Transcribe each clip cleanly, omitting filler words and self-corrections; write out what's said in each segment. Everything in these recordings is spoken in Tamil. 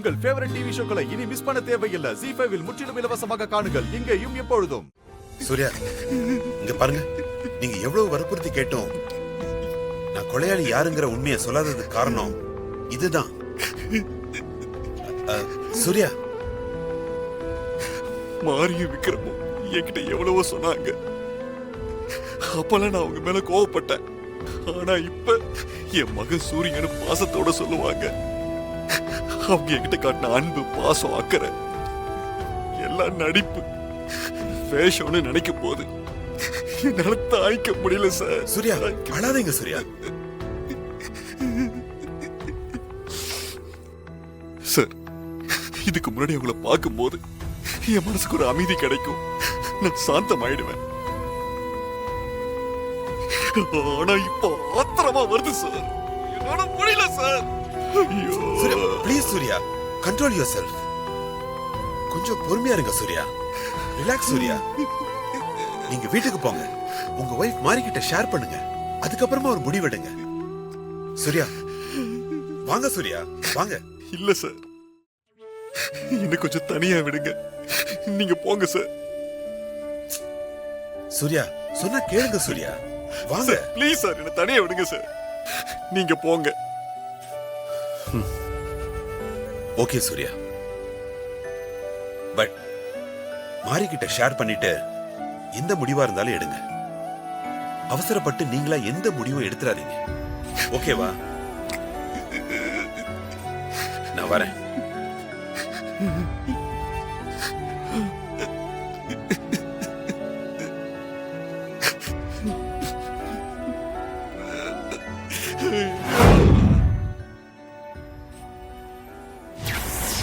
உங்கள் ஃபேவரட் டிவி ஷோக்களை இனி மிஸ் பண்ண தேவையில்லை. ZEE5 இல் முற்றிலும் இலவசமாக காணுங்கள். இங்கேயும் எப்பொழுதும். சூர்யா, இங்க பாருங்க. நீங்க எவ்வளவு வற்புறுத்தி கேட்டோம் நான் கொலையாளி யாருங்கிற உண்மையை சொல்லாததுக்கு காரணம் இதுதான். சூர்யா, மாரியும் விக்ரமும் என்கிட்ட எவ்வளவோ சொன்னாங்க. அப்பெல்லாம் நான் அவங்க மேல கோவப்பட்டேன். ஆனா இப்ப என் மகன் சூரியனு பாசத்தோட சொல்லுவாங்க. அவங்க என்கிட்ட காட்டின அன்பு, பாசம், அக்கறை எல்லாம் நடிப்பு, வேஷம்னு நினைக்கும் போது என்னால தாய்க்க முடியல சார். சூர்யா, அழாதீங்க சூர்யா. சார், இதுக்கு முன்னாடி அவங்கள பார்க்கும் போது என் மனசுக்கு ஒரு அமைதி கிடைக்கும். நான் சாந்தமாயிடுவேன். ஆனா இப்ப ஆத்திரமா வருது சார். என்னால முடியல சார். ஐயோ. Surya, please Surya, control yourself. கொஞ்சம் பொறுமையா இருங்க சூர்யா. ரிலாக்ஸ் சூர்யா. நீங்க வீட்டுக்கு போங்க. உங்க வைஃப் மாரிக்கிட்ட ஷேர் பண்ணுங்க. அதுக்கப்புறமா ஒரு முடிவெடுங்க. சூர்யா, வாங்க சூர்யா, வாங்க. இல்ல சார், இன்னும் கொஞ்சம் தனியா விடுங்க. நீங்க போங்க சார். சூர்யா, சொன்னா கேளுங்க சூர்யா, வாங்க. ப்ளீஸ் சார், என்ன தனியா விடுங்க சார். நீங்க போங்க. ஓகே சூர்யா, பட் மாரிக்கிட்ட ஷேர் பண்ணிட்டு எந்த முடிவா இருந்தாலும் எடுங்க. அவசரப்பட்டு நீங்களா எந்த முடிவும் எடுத்துறாதீங்க. ஓகேவா? நான் வரேன்.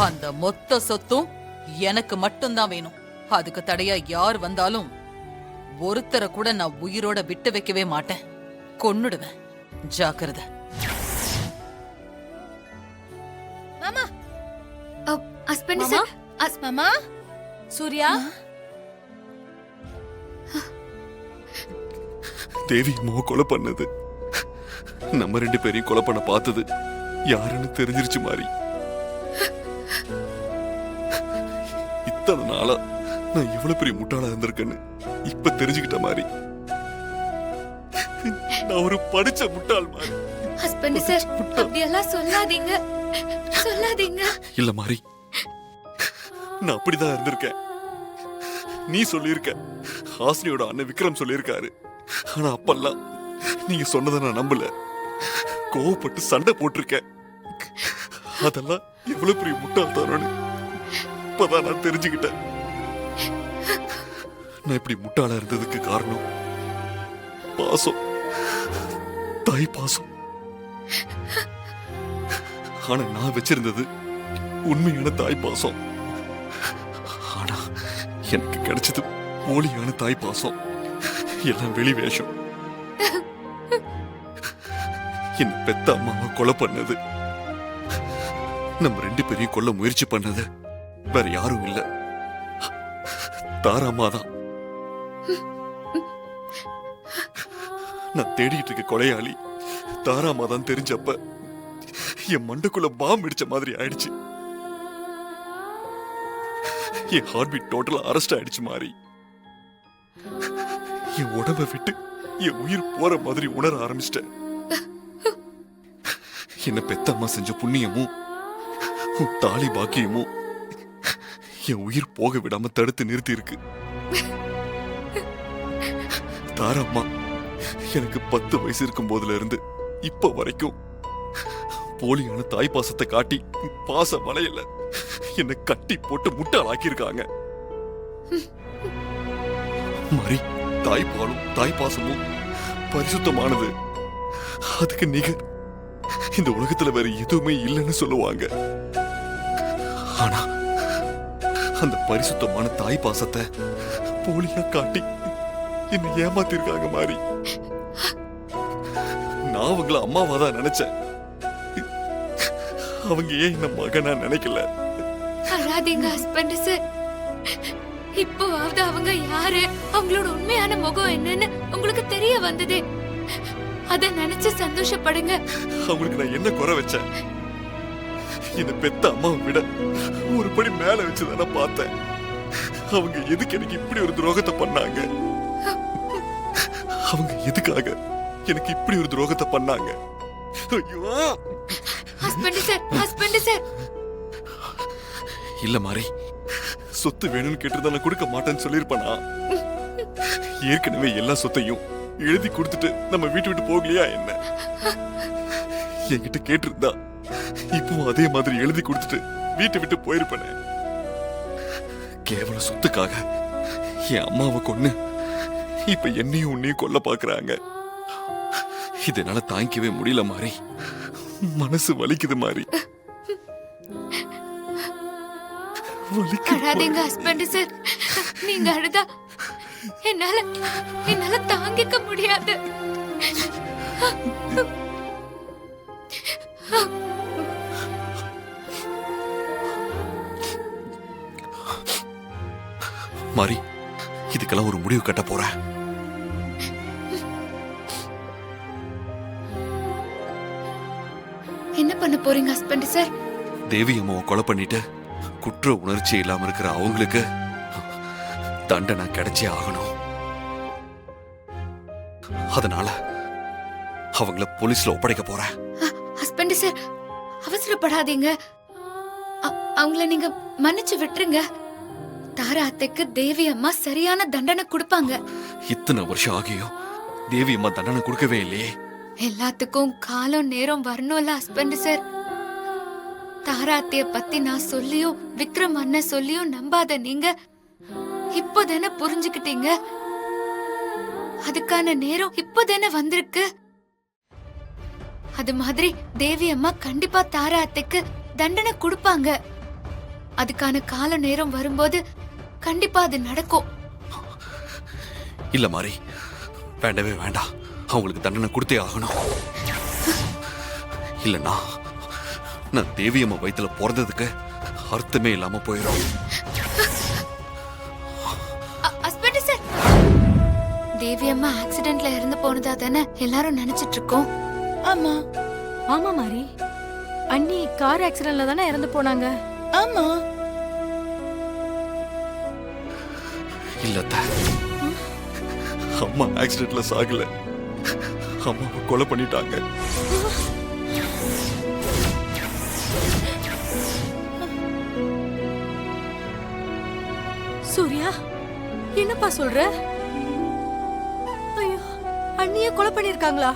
அந்த மொத்த சொத்தும் எனக்கு மட்டும்தான் வேணும். அதுக்கு தடையா யார் வந்தாலும் ஒருத்தரை கூட நான் உயிரோட விட்டு வைக்கவே மாட்டேன். கொன்னுடுவேன். ஜாக்கிரதை. மாமா, ஹஸ்பண்ட் சார். மாமா, சூர்யா. தேவி அம்மாவை கொலை பண்ணது, நம்ம ரெண்டு பேரையும் கொலை பண்ண பார்த்தது யாருன்னு தெரிஞ்சிருச்சு மாறி. இத்தனை நாளா நான் எவ்வளவு பெரிய முட்டாளா இருந்திருக்கேன்னு இப்ப தெரிஞ்சுக்கிட்ட மாதிரி. நான் ஒரு படிச்ச முட்டாள் மாதிரி. ஹஸ்பண்ட் சார், அப்படியெல்லாம் சொல்லாதீங்க, சொல்லாதீங்க. இல்ல மாறி, நான் அப்படிதான் இருந்திருக்கேன். நீ சொல்லியிருக்க, ஹாசினியோட அண்ணன் விக்ரம் சொல்லியிருக்காரு. ஆனா அப்பெல்லாம் நீங்க சொன்னதை நான் நம்பல. கோவப்பட்டு சண்டை போட்டிருக்கேன். அதெல்லாம் எவ்வளவு பெரிய முட்டாள் தானோன்னு இப்பதான் நான் தெரிஞ்சுக்கிட்டேன். நான் இப்படி முட்டாளா இருந்ததுக்கு காரணம் பாசம், தாய் பாசம். ஆனா நான் வச்சிருந்தது உண்மையான தாய் பாசம். ஆனா எனக்கு கிடைச்சது போலியான தாய் பாசம். எல்லாம் வெளி வேஷம். என் பெத்த அம்மாவை கொலை பண்ணது, நம்ம ரெண்டு பேரையும் கொல்ல முயற்சி பண்ணது வேற யாரும் இல்ல, தாராமா தான். நான் தேடிட்டு இருக்க கொலையாளி தாராமா தான் தெரிஞ்சப்ப என் மண்டைக்குள்ள பாம்பு இடிச்ச மாதிரி ஆயிடுச்சு. என் ஹார்ட் பீட் டோட்டலா அரெஸ்ட் ஆயிடுச்சு மாறி. என் உடம்ப விட்டு என் உயிர் போற மாதிரி உணர ஆரம்பிச்சிட்டேன். என்ன பெத்த அம்மா செஞ்ச புண்ணியமும் தாலி பாக்கியமும் என் உயிர் போக விடாம தடுத்து நிறுத்தி இருக்கு. தாரம்மா எனக்கு 10 வயசு இருக்கும் போதுல இருந்து இப்ப வரைக்கும் போலியான தாய் பாசத்தை காட்டி பாச வளையல என்னை கட்டி போட்டு முட்டாளாக்கி இருக்காங்க. மாறி, தாய்ப்பாலும் தாய் பாசமும் பரிசுத்தமானது. அதுக்கு நிகர் இந்த உலகத்துல வேற எதுவுமே இல்லைன்னு சொல்லுவாங்க. ஆனா அந்த பரிசுத்தமான தாய் பாசத்தை போலியா காட்டி என்ன ஏமாத்திருக்காங்க மாறி. நான் அவங்கள அம்மாவாதான் நினைச்சேன். அவங்க ஏன் என்ன மகனா நினைக்கல. அழாதீங்க ஹஸ்பண்ட் சார். இப்போவாவது அவங்க யாரு, அவங்களோட உண்மையான முகம் என்னன்னு உங்களுக்கு தெரிய வந்ததே. அத நினைச்சு சந்தோஷப்படுங்க. அவங்களுக்கு நான் என்ன குறை வச்சேன்? இந்த பெத்த அம்மாவை விட ஒரு படி மேல வச்சுதானே பார்த்தேன். அவங்க எதுக்கு எனக்கு இப்படி ஒரு துரோகத்தை பண்ணாங்க? அவங்க எதுக்காக எனக்கு இப்படி ஒரு துரோகத்தை பண்ணாங்க? ஐயோ! ஹஸ்பண்ட் சார் இல்ல மாறி, சொத்து வேணும்னு கேட்டிருந்தா நான் கொடுக்க மாட்டேன்னு சொல்லிருப்பேனா? ஏற்கனவே எல்லா சொத்தையும் எழுதி கொடுத்துட்டு நம்ம வீட்டு விட்டு போகலையா என்ன? என்கிட்ட கேட்டிருந்தா இப்போ அதே மாதிரி எழுதி கொடுத்துட்டு வீட்டை விட்டு போயிருப்பேனே. கேவல சொத்துக்காக என் அம்மாவை கொன்னு இப்ப என்னையும் உன்னையும் கொல்ல பாக்குறாங்க. இதனால தாங்கிக்கவே முடியல மாறி. மனசு வலிக்குது மாறி. அழாதீங்க ஹஸ்பண்ட் சார். நீங்க அழுதா என்னால தாங்கிக்க முடியாது. மாறி, இதுக்கெல்லாம் ஒரு முடிவு கட்ட போறேன். என்ன பண்ண போறீங்க ஹஸ்பண்ட் சார்? தேவி அம்மாவை கொலை பண்ணிட்டு குற்ற உணர்ச்சி இல்லாம இருக்கிற அவங்களுக்கு தண்டனை கிடைச்சே ஆகணும். அதனால அவங்கள போலீஸ்ல ஒப்படைக்க போறேன். ஹஸ்பண்ட் சார், அவசரப்படாதீங்க. அவங்கள நீங்க மன்னிச்சு விட்டுருங்க. தாரா அத்தைக்கு தேவி அம்மா சரியான தண்டனை கொடுப்பாங்க. இத்தனை வருஷம் ஆகியும் தேவி அம்மா தண்டனை கொடுக்கவே இல்லையே. எல்லாத்துக்கும் காலம் நேரம் வரணும்ல ஹஸ்பண்ட் சார். தாரா அத்தைய பத்தி நான் சொல்லியும் விக்ரம் அண்ணன் சொல்லியும் நம்பாத நீங்க இப்போதானே புரிஞ்சுக்கிட்டீங்க. அதுக்கான நேரம் இப்போதானே வந்திருக்கு. அது மாதிரி தேவி அம்மா கண்டிப்பா தாரா அத்தைக்கு தண்டனை கொடுப்பாங்க. அதுக்கான கால நேரம் வரும்போது கண்டிப்பா அது நடக்கும். இல்ல மாறி, வேண்டவே வேண்டாம். அவங்களுக்கு தண்டனை கொடுத்தே ஆகணும். இல்லனா நான் தேவி அம்மா வயித்துல பிறந்ததுக்கு அர்த்தமே இல்லாம போயிடும். ஹஸ்பண்ட் சார், தேவி அம்மா ஆக்சிடென்ட்ல இறந்து போனதா தானே எல்லாரும் நினைச்சிட்டு இருக்கோம். ஆமா ஆமா மாரி, அண்ணி கார் ஆக்சிடென்ட்ல தானே இறந்து போனாங்க. ஆமா. இல்ல, அம்மா ஆக்சிடென்ட்ல சாகல. அம்மாவை கொலை பண்ணிட்டாங்க. சூர்யா, என்னப்பா சொல்ற? ஐயோ, அண்ணிய கொலை பண்ணிருக்காங்களா?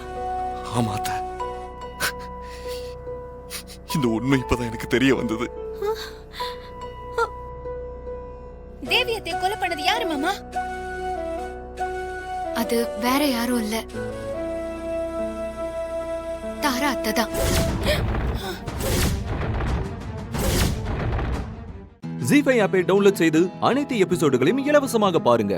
ஆமா அத்தை, இந்த உண்மை இப்பதான் எனக்கு தெரிய வந்தது. தேவியத்தை கொலை பண்ணது யாரு மாமா? அது வேற யாரும் இல்ல, தாரா அத்தை தான். ஜீ5 ஆப்பை டவுன்லோட் செய்து அனைத்து எபிசோடுகளையும் இலவசமாக பாருங்க.